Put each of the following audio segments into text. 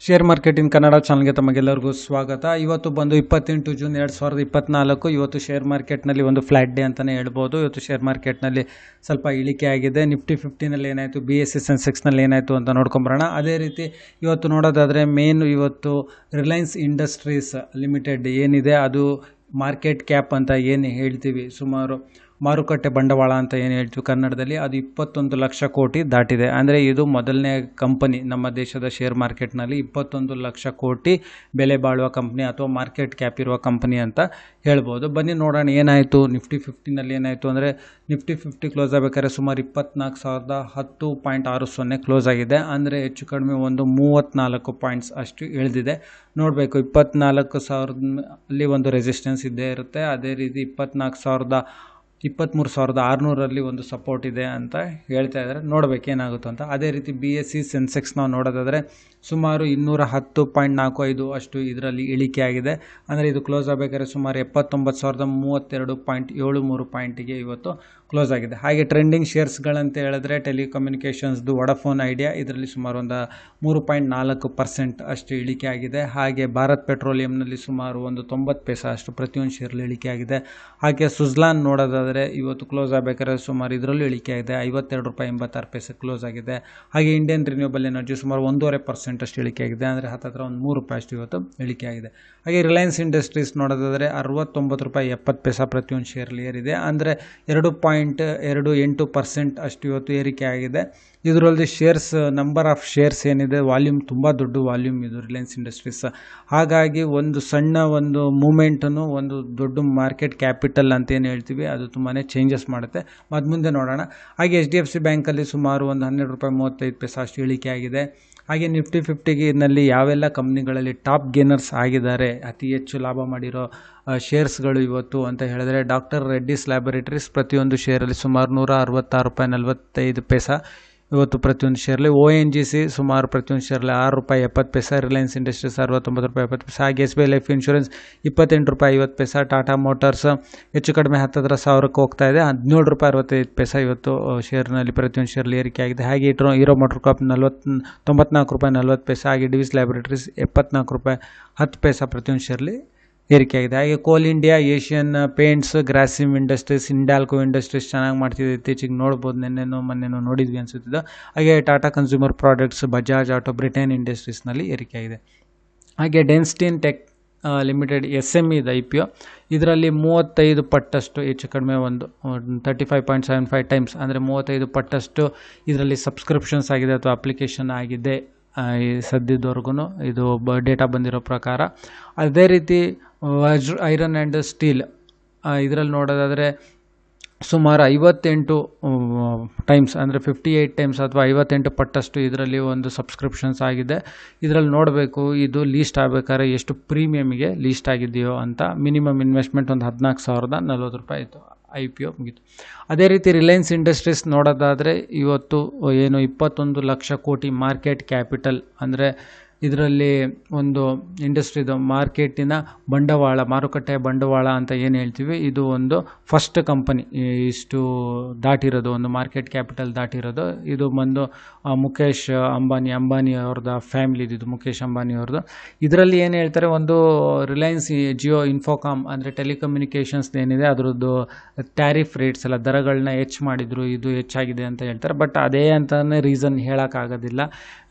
Share market in Kannada ಚಾನಲ್ಗೆ ತಮಗೆಲ್ಲರಿಗೂ ಸ್ವಾಗತ. ಇವತ್ತು ಬಂದು 28 ಜೂನ್ 2024. ಇವತ್ತು ಶೇರ್ ಮಾರ್ಕೆಟ್ನಲ್ಲಿ ಒಂದು ಫ್ಲಾಟ್ ಡೇ ಅಂತಲೇ ಹೇಳ್ಬೋದು. ಇವತ್ತು ಶೇರ್ ಮಾರ್ಕೆಟ್ನಲ್ಲಿ ಸ್ವಲ್ಪ ಇಳಿಕೆ ಆಗಿದೆ. ನಿಫ್ಟಿ 50ನಲ್ಲಿ ಏನಾಯಿತು, BSE ಸೆನ್ಸೆಕ್ಸ್ನಲ್ಲಿ ಏನಾಯಿತು ಅಂತ ನೋಡ್ಕೊಂಬರೋಣ. ಅದೇ ರೀತಿ ಇವತ್ತು ನೋಡೋದಾದರೆ ಮೇನ್ ಇವತ್ತು ರಿಲಯನ್ಸ್ ಇಂಡಸ್ಟ್ರೀಸ್ ಲಿಮಿಟೆಡ್ ಏನಿದೆ ಅದು ಮಾರ್ಕೆಟ್ ಕ್ಯಾಪ್ ಅಂತ ಏನು ಹೇಳ್ತೀವಿ, ಸುಮಾರು ಮಾರುಕಟ್ಟೆ ಬಂಡವಾಳ ಅಂತ ಏನು ಹೇಳ್ತೀವಿ ಕನ್ನಡದಲ್ಲಿ, ಅದು 21 ಲಕ್ಷ ಕೋಟಿ ದಾಟಿದೆ. ಅಂದರೆ ಇದು ಮೊದಲನೇ ಕಂಪನಿ ನಮ್ಮ ದೇಶದ ಶೇರ್ ಮಾರ್ಕೆಟ್ನಲ್ಲಿ 21 ಲಕ್ಷ ಕೋಟಿ ಬೆಲೆ ಬಾಳುವ ಕಂಪ್ನಿ ಅಥವಾ ಮಾರ್ಕೆಟ್ ಕ್ಯಾಪ್ ಇರುವ ಕಂಪನಿ ಅಂತ ಹೇಳ್ಬೋದು. ಬನ್ನಿ ನೋಡೋಣ ಏನಾಯಿತು. ನಿಫ್ಟಿ 50ನಲ್ಲಿ ಏನಾಯಿತು ಅಂದರೆ ನಿಫ್ಟಿ 50 ಕ್ಲೋಸ್ ಆಗಬೇಕಾದ್ರೆ ಸುಮಾರು 24,010.60 ಕ್ಲೋಸ್ ಆಗಿದೆ. ಅಂದರೆ ಹೆಚ್ಚು ಕಡಿಮೆ ಒಂದು 34 ಪಾಯಿಂಟ್ಸ್ ಅಷ್ಟು ಇಳಿದಿದೆ. ನೋಡಬೇಕು, 24,000 ಒಂದು ರೆಸಿಸ್ಟೆನ್ಸ್ ಇದ್ದೇ ಇರುತ್ತೆ. ಅದೇ ರೀತಿ 23,600 ಒಂದು ಸಪೋರ್ಟ್ ಇದೆ ಅಂತ ಹೇಳ್ತಾ ಇದ್ದಾರೆ. ನೋಡಬೇಕು ಏನಾಗುತ್ತೆ ಅಂತ. ಅದೇ ರೀತಿ BSE ಸೆನ್ಸೆಕ್ಸ್ ನಾವು ನೋಡೋದಾದರೆ ಸುಮಾರು 210.45 ಅಷ್ಟು ಇದರಲ್ಲಿ ಇಳಿಕೆ ಆಗಿದೆ. ಅಂದರೆ ಇದು ಕ್ಲೋಸ್ ಆಗಬೇಕಾದ್ರೆ ಸುಮಾರು 79,032.73 ಪಾಯಿಂಟಿಗೆ ಇವತ್ತು ಕ್ಲೋಸ್ ಆಗಿದೆ. ಹಾಗೆ ಟ್ರೆಂಡಿಂಗ್ ಶೇರ್ಸ್ಗಳಂತ ಹೇಳಿದ್ರೆ ಟೆಲಿಕಮ್ಯುನಿಕೇಷನ್ಸ್ದು ವೊಡಾಫೋನ್ ಐಡಿಯಾ ಇದರಲ್ಲಿ ಸುಮಾರು ಒಂದು 3.4% ಅಷ್ಟು ಇಳಿಕೆ ಆಗಿದೆ. ಹಾಗೆ ಭಾರತ್ ಪೆಟ್ರೋಲಿಯಂನಲ್ಲಿ ಸುಮಾರು ಒಂದು 90 ಪೈಸೆ ಅಷ್ಟು ಪ್ರತಿಯೊಂದು ಶೇರ್ಲಿ ಇಳಿಕೆ ಆಗಿದೆ. ಹಾಗೆ ಸುಜ್ಲಾನ್ ನೋಡೋದಾದರೆ ಇವತ್ತು ಕ್ಲೋಸ್ ಆಗಬೇಕಾದ್ರೆ ಸುಮಾರು ಇದರಲ್ಲೂ ಇಳಿಕೆ ಆಗಿದೆ, ₹52.86 ಕ್ಲೋಸ್ ಆಗಿದೆ. ಹಾಗೆ ಇಂಡಿಯನ್ ರಿನ್ಯೂಬಲ್ ಎನರ್ಜಿ ಸುಮಾರು 1.5% ಅಷ್ಟು ಇಳಿಕೆ ಆಗಿದೆ. ಅಂದರೆ ಹತ್ತಿರ ಒಂದು ₹3 ಅಷ್ಟು ಇವತ್ತು ಇಳಿಕೆ ಆಗಿದೆ. ಹಾಗೆ ರಿಲಯನ್ಸ್ ಇಂಡಸ್ಟ್ರೀಸ್ ನೋಡೋದಾದರೆ ₹69.70 ಪ್ರತಿಯೊಂದು ಶೇರ್ಲಿ ಏರಿದೆ. ಅಂದರೆ 2.28% ಅಷ್ಟು ಇವತ್ತು ಏರಿಕೆ ಆಗಿದೆ. ಇದರಲ್ಲಿ ಶೇರ್ಸ್ ನಂಬರ್ ಆಫ್ ಶೇರ್ಸ್ ಏನಿದೆ, ವಾಲ್ಯೂಮ್ ತುಂಬ ದೊಡ್ಡ ವಾಲ್ಯೂಮ್ ಇದು ರಿಲಯನ್ಸ್ ಇಂಡಸ್ಟ್ರೀಸ್. ಹಾಗಾಗಿ ಒಂದು ಸಣ್ಣ ಒಂದು ಮೂಮೆಂಟನ್ನು ಒಂದು ದೊಡ್ಡ ಮಾರ್ಕೆಟ್ ಕ್ಯಾಪಿಟಲ್ ಅಂತ ಏನು ಹೇಳ್ತೀವಿ ಅದು ತುಂಬಾ ಚೇಂಜಸ್ ಮಾಡುತ್ತೆ. ಮತ್ತು ಮುಂದೆ ನೋಡೋಣ. ಹಾಗೆ HDFC ಬ್ಯಾಂಕಲ್ಲಿ ಸುಮಾರು ಒಂದು ₹12.35 ಅಷ್ಟು ಇಳಿಕೆ ಆಗಿದೆ. ಹಾಗೆ ನಿಫ್ಟಿ 50ನಲ್ಲಿ ಯಾವೆಲ್ಲ ಕಂಪ್ನಿಗಳಲ್ಲಿ ಟಾಪ್ ಗೇನರ್ಸ್ ಆಗಿದ್ದಾರೆ, ಅತಿ ಹೆಚ್ಚು ಲಾಭ ಮಾಡಿರೋ ಶೇರ್ಸ್ಗಳು ಇವತ್ತು ಅಂತ ಹೇಳಿದ್ರೆ ಡಾಕ್ಟರ್ ರೆಡ್ಡಿಸ್ ಲ್ಯಾಬೊರೇಟರೀಸ್ ಪ್ರತಿಯೊಂದು ಶೇರಲ್ಲಿ ಸುಮಾರು ₹166.45 ಇವತ್ತು ಪ್ರತಿಯೊಂದು ಶೇರ್ಲಿ. ONGC ಸುಮಾರು ಪ್ರತಿಯೊಂದು ಶೇರ್ಲಿ ₹6.70, ರಿಲಯನ್ಸ್ ಇಂಡಸ್ಟ್ರೀಸ್ ₹69.70, ಹಾಗೆ SBI life insurance ₹28.50, Tata motors ಹೆಚ್ಚು ಕಡಿಮೆ ಹತ್ತಿರ 1000ಕ್ಕೆ ಹೋಗ್ತಾ ಇದೆ, ₹17.65 ಇವತ್ತು ಶೇರ್ನಲ್ಲಿ ಪ್ರತಿಯೊಂದು ಶೇರ್ಲಿ ಏರಿಕೆ ಆಗಿದೆ. ಹಾಗೆ ಹೀರೋ ಮೋಟರ್ ಕಾಪ್ ₹94.40, ಹಾಗೆ ಡಿವಿಸ್ ಲ್ಯಾಬೊರೇಟರೀಸ್ ₹74.10 ಪ್ರತಿಯೊಂದು ಶೇರ್ಲಿ ಏರಿಕೆ ಆಗಿದೆ. ಹಾಗೆ Coal India, Asian Paints, Grasim Industries, Hindalco Industries ಚೆನ್ನಾಗಿ ಮಾಡ್ತಿದೆ. ಇತ್ತೀಚೆಗೆ ನೋಡ್ಬೋದು, ಮೊನ್ನೆನೋ ನೋಡಿದ್ವಿ ಅನಿಸುತ್ತಿದ್ದು. ಹಾಗೆ Tata Consumer Products, Bajaj Auto, Britannia ಇಂಡಸ್ಟ್ರೀಸ್ನಲ್ಲಿ ಏರಿಕೆ ಆಗಿದೆ. ಹಾಗೆ ಡೆನ್ಸ್ಟೀನ್ ಟೆಕ್ ಲಿಮಿಟೆಡ್ SME IPO ಇದರಲ್ಲಿ 35 ಪಟ್ಟಷ್ಟು ಹೆಚ್ಚು ಕಡಿಮೆ ಒಂದು 35.75 ಟೈಮ್ಸ್ ಅಂದರೆ 35 ಪಟ್ಟಷ್ಟು ಇದರಲ್ಲಿ ಸಬ್ಸ್ಕ್ರಿಪ್ಷನ್ಸ್ ಆಗಿದೆ ಅಥವಾ ಅಪ್ಲಿಕೇಶನ್ ಆಗಿದೆ ಸದ್ಯದವರೆಗೂ ಇದು ಡೇಟಾ ಬಂದಿರೋ ಪ್ರಕಾರ. ಅದೇ ರೀತಿ ಐರನ್ ಆ್ಯಂಡ್ ಸ್ಟೀಲ್ ಇದರಲ್ಲಿ ನೋಡೋದಾದರೆ ಸುಮಾರು 58 ಟೈಮ್ಸ್ ಅಂದರೆ 58 ಟೈಮ್ಸ್ ಅಥವಾ 58 ಪಟ್ಟಷ್ಟು ಇದರಲ್ಲಿ ಒಂದು ಸಬ್ಸ್ಕ್ರಿಪ್ಷನ್ಸ್ ಆಗಿದೆ. ಇದರಲ್ಲಿ ನೋಡಬೇಕು ಇದು ಲೀಸ್ಟ್ ಆಗಬೇಕಾದ್ರೆ ಎಷ್ಟು ಪ್ರೀಮಿಯಮಿಗೆ ಲೀಸ್ಟ್ ಆಗಿದೆಯೋ ಅಂತ. ಮಿನಿಮಮ್ ಇನ್ವೆಸ್ಟ್ಮೆಂಟ್ ಒಂದು ₹14,040 ಇತ್ತು. IPO ಮುಗಿತು. ಅದೇ ರೀತಿ ರಿಲಯನ್ಸ್ ಇಂಡಸ್ಟ್ರೀಸ್ ನೋಡೋದಾದರೆ ಇವತ್ತು ಏನು 21 ಲಕ್ಷ ಕೋಟಿ ಮಾರ್ಕೆಟ್ ಕ್ಯಾಪಿಟಲ್, ಅಂದರೆ ಇದರಲ್ಲಿ ಒಂದು ಇಂಡಸ್ಟ್ರಿದು ಮಾರ್ಕೆಟಿನ ಬಂಡವಾಳ, ಮಾರುಕಟ್ಟೆಯ ಬಂಡವಾಳ ಅಂತ ಏನು ಹೇಳ್ತೀವಿ, ಇದು ಒಂದು ಫಸ್ಟ್ ಕಂಪನಿ ಇಷ್ಟು ದಾಟಿರೋದು, ಒಂದು ಮಾರ್ಕೆಟ್ ಕ್ಯಾಪಿಟಲ್ ದಾಟಿರೋದು. ಇದು ಬಂದು ಮುಖೇಶ್ ಅಂಬಾನಿ ಅವ್ರದ್ದು ಫ್ಯಾಮಿಲಿದು, ಇದು ಮುಖೇಶ್ ಅಂಬಾನಿ ಅವ್ರದ್ದು. ಇದರಲ್ಲಿ ಏನು ಹೇಳ್ತಾರೆ, ಒಂದು ರಿಲಯನ್ಸ್ ಜಿಯೋ ಇನ್ಫೋಕಾಮ್ ಅಂದರೆ ಟೆಲಿಕಮ್ಯುನಿಕೇಷನ್ಸ್ ಏನಿದೆ ಅದರದ್ದು ಟ್ಯಾರಿಫ್ ರೇಟ್ಸ್ ಎಲ್ಲ ದರಗಳನ್ನ ಹೆಚ್ಚು ಮಾಡಿದ್ರು, ಇದು ಹೆಚ್ಚಾಗಿದೆ ಅಂತ ಹೇಳ್ತಾರೆ. ಬಟ್ ಅದೇ ಅಂತಲೇ ರೀಸನ್ ಹೇಳೋಕ್ಕಾಗೋದಿಲ್ಲ.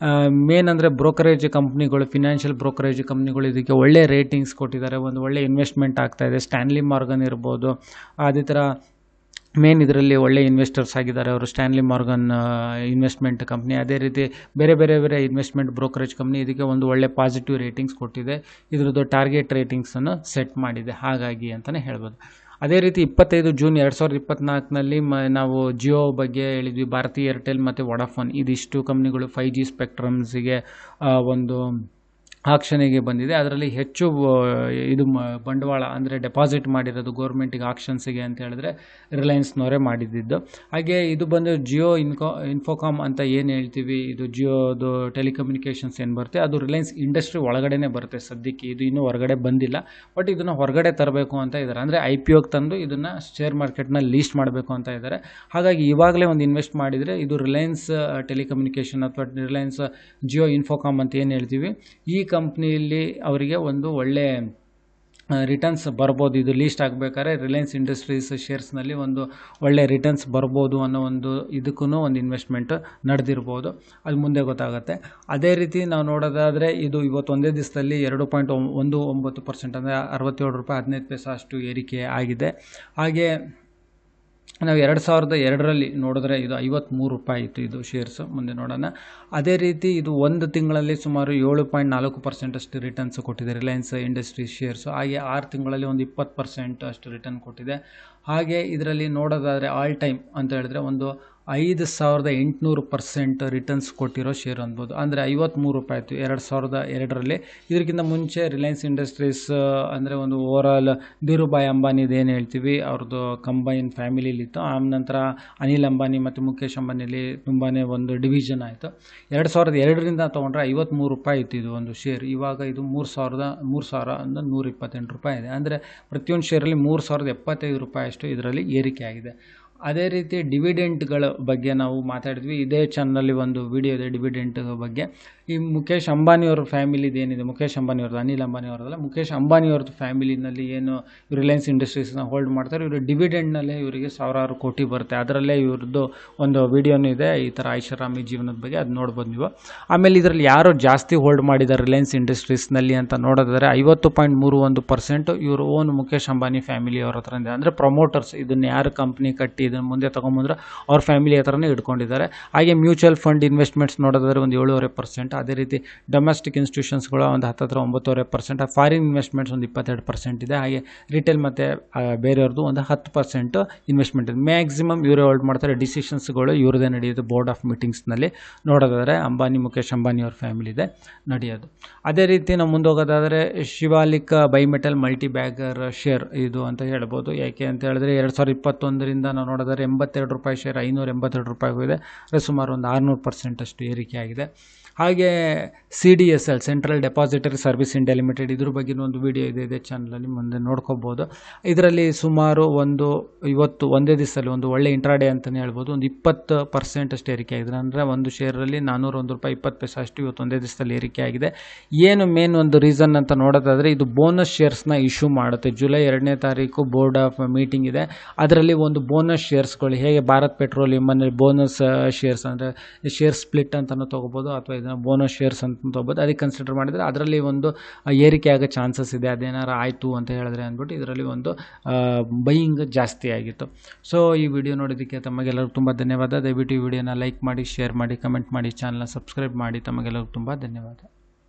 ಮೇನ್ ಅಂದರೆ ಬ್ರೋಕರೇಜ್ ಕಂಪ್ನಿಗಳು, ಫಿನಾನ್ಷಿಯಲ್ ಬ್ರೋಕರೇಜ್ ಕಂಪ್ನಿಗಳು ಇದಕ್ಕೆ ಒಳ್ಳೆ ರೇಟಿಂಗ್ಸ್ ಕೊಟ್ಟಿದ್ದಾರೆ, ಒಂದು ಒಳ್ಳೆ ಇನ್ವೆಸ್ಟ್ಮೆಂಟ್ ಆಗ್ತಾಯಿದೆ. ಸ್ಟ್ಯಾನ್ಲಿ ಮಾರ್ಗನ್ ಇರ್ಬೋದು, ಅದೇ ಥರ ಮೇನ್ ಇದರಲ್ಲಿ ಒಳ್ಳೆ ಇನ್ವೆಸ್ಟರ್ಸ್ ಆಗಿದ್ದಾರೆ ಅವರು, ಸ್ಟ್ಯಾನ್ಲಿ ಮಾರ್ಗನ್ ಇನ್ವೆಸ್ಟ್ಮೆಂಟ್ ಕಂಪ್ನಿ. ಅದೇ ರೀತಿ ಬೇರೆ ಇನ್ವೆಸ್ಟ್ಮೆಂಟ್ ಬ್ರೋಕರೇಜ್ ಕಂಪ್ನಿ ಇದಕ್ಕೆ ಒಂದು ಒಳ್ಳೆ ಪಾಸಿಟಿವ್ ರೇಟಿಂಗ್ಸ್ ಕೊಟ್ಟಿದೆ, ಇದರದ್ದು ಟಾರ್ಗೆಟ್ ರೇಟಿಂಗ್ಸನ್ನು ಸೆಟ್ ಮಾಡಿದೆ, ಹಾಗಾಗಿ ಅಂತಲೇ ಹೇಳ್ಬೋದು. ಅದೇ ರೀತಿ 25 ಜೂನ್ 2024ನಲ್ಲಿ ನಾವು ಜಿಯೋ ಬಗ್ಗೆ ಹೇಳಿದ್ವಿ, ಭಾರತಿ ಏರ್ಟೆಲ್ ಮತ್ತು ವೊಡಾಫೋನ್ ಇದಿಷ್ಟು ಕಂಪ್ನಿಗಳು 5G ಸ್ಪೆಕ್ಟ್ರಮ್ಸಿಗೆ ಒಂದು ಆಕ್ಷನಿಗೆ ಬಂದಿದೆ. ಅದರಲ್ಲಿ ಹೆಚ್ಚು ಇದು ಬಂಡವಾಳ ಅಂದರೆ ಡೆಪಾಸಿಟ್ ಮಾಡಿರೋದು ಗೌರ್ಮೆಂಟಿಗೆ ಆಕ್ಷನ್ಸಿಗೆ ಅಂತ ಹೇಳಿದ್ರೆ ರಿಲಯನ್ಸ್ನವರೇ ಮಾಡಿದ್ದು. ಹಾಗೆ ಇದು ಬಂದು ಜಿಯೋ ಇನ್ಫೋಕಾಮ್ ಅಂತ ಏನು ಹೇಳ್ತೀವಿ, ಇದು ಜಿಯೋದು ಟೆಲಿಕಮ್ಯುನಿಕೇಷನ್ಸ್ ಏನು ಬರುತ್ತೆ ಅದು ರಿಲಯನ್ಸ್ ಇಂಡಸ್ಟ್ರಿ ಒಳಗಡೆನೇ ಬರುತ್ತೆ ಸದ್ಯಕ್ಕೆ. ಇದು ಇನ್ನೂ ಹೊರಗಡೆ ಬಂದಿಲ್ಲ, ಬಟ್ ಇದನ್ನು ಹೊರಗಡೆ ತರಬೇಕು ಅಂತ ಇದ್ದಾರೆ. ಅಂದರೆ IPOಗೆ ತಂದು ಇದನ್ನು ಶೇರ್ ಮಾರ್ಕೆಟ್ನಲ್ಲಿ ಲೀಸ್ಟ್ ಮಾಡಬೇಕು ಅಂತ ಇದ್ದಾರೆ. ಹಾಗಾಗಿ ಇವಾಗಲೇ ಒಂದು ಇನ್ವೆಸ್ಟ್ ಮಾಡಿದರೆ ಇದು ರಿಲಯನ್ಸ್ ಟೆಲಿಕಮ್ಯುನಿಕೇಷನ್ ಅಥವಾ ರಿಲಯನ್ಸ್ ಜಿಯೋ ಇನ್ಫೋಕಾಮ್ ಅಂತ ಏನು ಹೇಳ್ತೀವಿ, ಈ ಕಂಪ್ನಿಯಲ್ಲಿ ಅವರಿಗೆ ಒಂದು ಒಳ್ಳೆ ರಿಟರ್ನ್ಸ್ ಬರ್ಬೋದು. ಇದು ಲೀಸ್ಟ್ ಆಗಬೇಕಾದ್ರೆ ರಿಲಯನ್ಸ್ ಇಂಡಸ್ಟ್ರೀಸ್ ಶೇರ್ಸ್ನಲ್ಲಿ ಒಂದು ಒಳ್ಳೆ ರಿಟರ್ನ್ಸ್ ಬರ್ಬೋದು ಅನ್ನೋ ಒಂದು ಇದಕ್ಕೂ ಒಂದು ಇನ್ವೆಸ್ಟ್ಮೆಂಟ್ ನಡೆದಿರ್ಬೋದು, ಅದು ಮುಂದೆ ಗೊತ್ತಾಗುತ್ತೆ. ಅದೇ ರೀತಿ ನಾವು ನೋಡೋದಾದರೆ ಇದು ಇವತ್ತು ಒಂದೇ ದಿವಸದಲ್ಲಿ 2.19% ಅಂದರೆ 67 ರೂಪಾಯಿ 15 ಪೈಸೆ ಅಷ್ಟು ಏರಿಕೆ ಆಗಿದೆ. ಹಾಗೆ ನಾವು 2002ರಲ್ಲಿ ನೋಡಿದ್ರೆ ಇದು 53 ರೂಪಾಯಿ ಇತ್ತು ಇದು ಶೇರ್ಸು. ಮುಂದೆ ನೋಡೋಣ. ಅದೇ ರೀತಿ ಇದು ಒಂದು ತಿಂಗಳಲ್ಲಿ ಸುಮಾರು 7.4% ಅಷ್ಟು ರಿಟರ್ನ್ಸ್ ಕೊಟ್ಟಿದೆ ರಿಲಯನ್ಸ್ ಇಂಡಸ್ಟ್ರೀಸ್ ಶೇರ್ಸು. ಹಾಗೆ 6 ತಿಂಗಳಲ್ಲಿ ಒಂದು 20% ಅಷ್ಟು ರಿಟರ್ನ್ ಕೊಟ್ಟಿದೆ. ಹಾಗೆ ಇದರಲ್ಲಿ ನೋಡೋದಾದರೆ ಆಲ್ ಟೈಮ್ ಅಂತ ಹೇಳಿದ್ರೆ ಒಂದು 5800% ರಿಟರ್ನ್ಸ್ ಕೊಟ್ಟಿರೋ ಶೇರ್ ಅನ್ಬೋದು. ಅಂದರೆ 53 ರೂಪಾಯಿ ಇತ್ತು 2002ರಲ್ಲಿ. ಇದಕ್ಕಿಂತ ಮುಂಚೆ ರಿಲಯನ್ಸ್ ಇಂಡಸ್ಟ್ರೀಸ್ ಅಂದರೆ ಒಂದು ಓವರಾಲ್ ಧೀರುಭಾಯ್ ಅಂಬಾನಿದು ಏನು ಹೇಳ್ತೀವಿ ಅವ್ರದ್ದು ಕಂಬೈನ್ ಫ್ಯಾಮಿಲಿಲಿತ್ತು. ಆನಂತರ ಅನಿಲ್ ಅಂಬಾನಿ ಮತ್ತು ಮುಖೇಶ್ ಅಂಬಾನಿಲಿ ತುಂಬಾ ಒಂದು ಡಿವಿಷನ್ ಆಯಿತು. 2002ರಿಂದ ತೊಗೊಂಡ್ರೆ 53 ರೂಪಾಯಿ ಇತ್ತು ಇದು ಒಂದು ಶೇರ್. ಇವಾಗ ಇದು 3128 ರೂಪಾಯಿ ಇದೆ. ಅಂದರೆ ಪ್ರತಿಯೊಂದು ಶೇರಲ್ಲಿ 3075 ರೂಪಾಯಿ ಅಷ್ಟು ಇದರಲ್ಲಿ ಏರಿಕೆ ಆಗಿದೆ. ಅದೇ ರೀತಿ ಡಿವಿಡೆಂಟ್ಗಳ ಬಗ್ಗೆ ನಾವು ಮಾತಾಡಿದ್ವಿ, ಇದೇ ಚಾನಲಲ್ಲಿ ಒಂದು ವಿಡಿಯೋ ಇದೆ ಡಿವಿಡೆಂಟ್ ಬಗ್ಗೆ. ಈ ಮುಖೇಶ್ ಅಂಬಾನಿಯವ್ರ ಫ್ಯಾಮಿಲಿದು ಏನಿದೆ, ಮುಖೇಶ್ ಅಂಬಾನಿಯವ್ರದ್ದು, ಅನಿಲ್ ಅಂಬಾನಿಯವ್ರದ್ದಲ್ಲ, ಮುಖೇಶ್ ಅಂಬಾನಿಯವ್ರದ್ದು ಫ್ಯಾಮಿಲಿನಲ್ಲಿ ಏನು ರಿಲಯನ್ಸ್ ಇಂಡಸ್ಟ್ರೀಸ್ನ ಹೋಲ್ಡ್ ಮಾಡ್ತಾರೆ, ಇವರು ಡಿವಿಡೆಂಟ್ನಲ್ಲೇ ಇವರಿಗೆ ಸಾವಿರಾರು ಕೋಟಿ ಬರುತ್ತೆ. ಅದರಲ್ಲೇ ಇವ್ರದ್ದು ಒಂದು ವಿಡಿಯೋನೂ ಇದೆ ಈ ಥರ ಐಷಾರಾಮಿ ಜೀವನದ ಬಗ್ಗೆ, ಅದು ನೋಡ್ಬೋದು ನೀವು. ಆಮೇಲೆ ಇದರಲ್ಲಿ ಯಾರು ಜಾಸ್ತಿ ಹೋಲ್ಡ್ ಮಾಡಿದ್ದಾರೆ ರಿಲಯನ್ಸ್ ಇಂಡಸ್ಟ್ರೀಸ್ನಲ್ಲಿ ಅಂತ ನೋಡೋದಾದರೆ 50.31% ಇವರು ಓನ್ ಮುಖೇಶ್ ಅಂಬಾನಿ ಫ್ಯಾಮಿಲಿಯವ್ರ ಹತ್ರ ಇದೆ. ಅಂದರೆ ಪ್ರಮೋಟರ್ಸ್, ಇದನ್ನು ಯಾರು ಕಂಪ್ನಿ ಕಟ್ಟಿ ಇದನ್ನು ಮುಂದೆ ತೊಗೊಂಬಂದ್ರೆ ಅವ್ರ ಫ್ಯಾಮಿಲಿ ಹತ್ರನೇ ಇಟ್ಕೊಂಡಿದ್ದಾರೆ. ಹಾಗೆ ಮ್ಯೂಚುವಲ್ ಫಂಡ್ ಇನ್ವೆಸ್ಟ್ಮೆಂಟ್ಸ್ ನೋಡೋದಾದರೆ ಒಂದು 7.5%. ಅದೇ ರೀತಿ ಡೊಮೆಸ್ಟಿಕ್ ಇನ್ಸ್ಟಿಟ್ಯೂಷನ್ಸ್ಗಳು ಒಂದು 9.5%. ಫಾರಿನ್ ಇನ್ವೆಸ್ಟ್ಮೆಂಟ್ಸ್ ಒಂದು 22% ಇದೆ. ಹಾಗೆ ರಿಟೇಲ್ ಮತ್ತು ಬೇರೆಯವ್ರದ್ದು ಒಂದು 10% ಇನ್ವೆಸ್ಟ್ಮೆಂಟ್ ಇದೆ. ಮ್ಯಾಕ್ಸಿಮಮ್ ಇವರೇ ಹೋಲ್ಡ್ ಮಾಡ್ತಾರೆ. ಡಿಸಿಷನ್ಸ್ಗಳು ಇವ್ರದ್ದೇ ನಡೆಯೋದು ಬೋರ್ಡ್ ಆಫ್ ಮೀಟಿಂಗ್ಸ್ನಲ್ಲಿ ನೋಡೋದಾದರೆ ಮುಖೇಶ್ ಅಂಬಾನಿ ಅವ್ರ ಫ್ಯಾಮಿಲಿ ಇದೆ ನಡೆಯೋದು. ಅದೇ ರೀತಿ ನಾವು ಮುಂದೆ ಹೋಗೋದಾದರೆ ಶಿವಾಲಿಕ್ ಬೈಮೆಟಲ್ ಮಲ್ಟಿ ಬ್ಯಾಗರ್ ಶೇರ್ ಇದು ಅಂತ ಹೇಳ್ಬೋದು. ಯಾಕೆ ಅಂತ ಹೇಳಿದ್ರೆ 2021ರಿಂದ ನಾವು ನೋಡೋದಾದ್ರೆ 82 ರೂಪಾಯಿ ಶೇರ್ 582 ರೂಪಾಯಿಗೂ ಇದೆ. ಸುಮಾರು ಒಂದು 600% ಅಷ್ಟು ಏರಿಕೆ ಆಗಿದೆ. ಹಾಗೆ CDSL central depository service India limited, ಇದ್ರ ಬಗ್ಗೆ ಒಂದು ವಿಡಿಯೋ ಇದೆ ಚಾನಲಲ್ಲಿ, ಮುಂದೆ ನೋಡ್ಕೋಬೋದು. ಇದರಲ್ಲಿ ಸುಮಾರು ಇವತ್ತು ಒಂದೇ ದಿವಸದಲ್ಲಿ ಒಂದು ಒಳ್ಳೆ ಇಂಟ್ರಾಡೇ ಅಂತಲೇ ಹೇಳ್ಬೋದು, ಒಂದು 20% ಅಷ್ಟು ಏರಿಕೆ ಆಗಿದೆ. ಅಂದರೆ ಒಂದು ಶೇರಲ್ಲಿ 401 ರೂಪಾಯಿ 20 ಪೈಸೆ ಅಷ್ಟು ಇವತ್ತು ಒಂದೇ ದಿವಸದಲ್ಲಿ ಏರಿಕೆ ಆಗಿದೆ. ಏನು ಮೇನ್ ಒಂದು ರೀಸನ್ ಅಂತ ನೋಡೋದಾದರೆ ಇದು ಬೋನಸ್ ಶೇರ್ಸ್ನ ಇಶ್ಯೂ ಮಾಡುತ್ತೆ. ಜುಲೈ 2ನೇ ತಾರೀಕು ಬೋರ್ಡ್ ಆಫ್ ಮೀಟಿಂಗ್ ಇದೆ. ಅದರಲ್ಲಿ ಒಂದು ಬೋನಸ್ ಶೇರ್ಸ್ಗಳು ಹೇಗೆ ಭಾರತ್ ಪೆಟ್ರೋಲಿಯಮಲ್ಲಿ ಬೋನಸ್ ಶೇರ್ಸ್ ಅಂದರೆ ಶೇರ್ ಸ್ಪ್ಲಿಟ್ ಅಂತಲೂ ತೊಗೋಬೋದು ಅಥವಾ ಇದನ್ನು ಬೋನಸ್ ಶೇರ್ಸ್ ಅಂತ ತೊಗೋಬೋದು. ಅದಕ್ಕೆ ಕನ್ಸಿಡರ್ ಮಾಡಿದರೆ ಅದರಲ್ಲಿ ಒಂದು ಏರಿಕೆ ಆಗೋ ಚಾನ್ಸಸ್ ಇದೆ. ಅದೇನಾರು ಆಯಿತು ಅಂತ ಹೇಳಿದ್ರೆ ಅಂದ್ಬಿಟ್ಟು ಇದರಲ್ಲಿ ಒಂದು ಬೈಯಿಂಗ್ ಜಾಸ್ತಿ ಆಗಿತ್ತು. ಸೊ ಈ ವಿಡಿಯೋ ನೋಡೋದಕ್ಕೆ ತಮಗೆಲ್ಲರಿಗೂ ತುಂಬ ಧನ್ಯವಾದ. ದಯವಿಟ್ಟು ಈ ವಿಡಿಯೋನ ಲೈಕ್ ಮಾಡಿ, ಶೇರ್ ಮಾಡಿ, ಕಮೆಂಟ್ ಮಾಡಿ, ಚಾನಲ್ನ ಸಬ್ಸ್ಕ್ರೈಬ್ ಮಾಡಿ. ತಮಗೆಲ್ಲರಿಗೂ ತುಂಬ ಧನ್ಯವಾದ.